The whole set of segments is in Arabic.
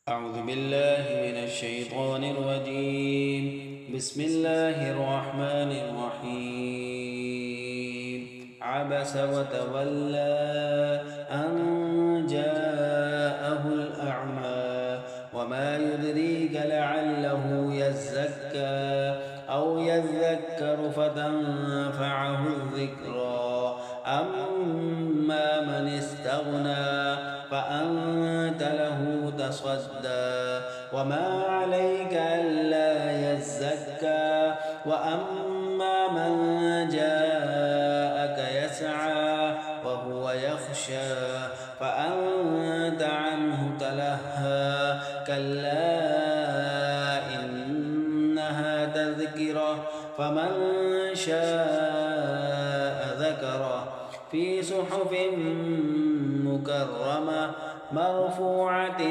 أعوذ بالله من الشيطان الرجيم. بسم الله الرحمن الرحيم. عبس وتولى أن جاءه الأعمى وما يدريك لعله يزكى أو يذكر فتنفعه الذكرى. أما من استغنى فأنت له تصدى وما عليك ألا يزكى. وأما من جاءك يسعى وهو يخشى فأنت عنه تلهى. كلا إنها تذكرة فمن شاء ذكره في صحف مكرمة مرفوعة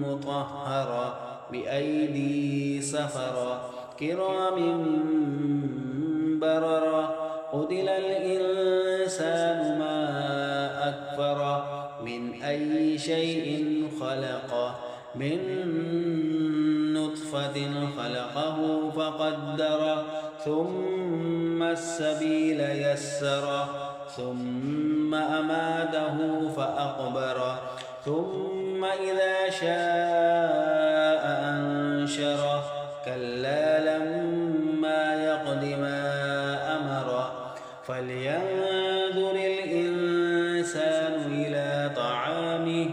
مطهرة بأيدي سفرة كرام بررة. قتل الإنسان ما أكفره من أي شيء خلقه من نطفة خلقه فقدره ثم السبيل يسره ثم أماته فأقبره ثم إذا شاء أنشره. كلا لما يقض ما أمره فلينظر الإنسان إلى طعامه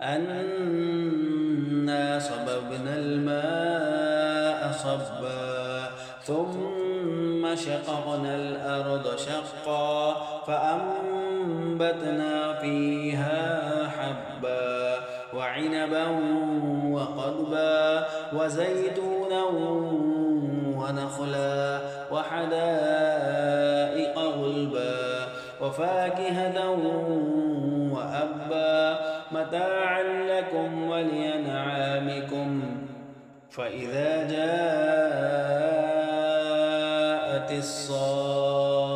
أنا صببنا الماء صبا ثم شققنا الأرض شقا فأنبتنا فيها حبا وعنبا وقضبا وزيتونا ونخلا وحدائق غلبا وفاكهة وأبا متاعا لكم ولأنعامكم. فإذا جاءت الصاخة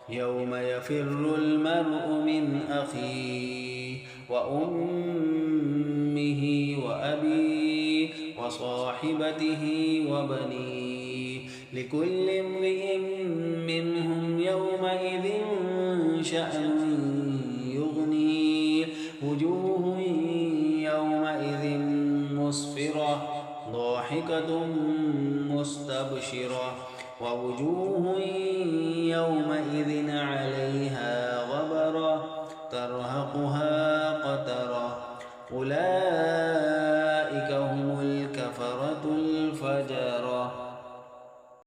يوم يفر المرء من أخيه وأمه وأبيه وصاحبته وبنيه لكل امرئ منهم يومئذ شأن يغنيه. وجوه يومئذ مسفرة ضاحكة مستبشرة ووجوه يومئذ عليها غبرة ترهقها قترة. أولئك هم الكفرة الفجرة.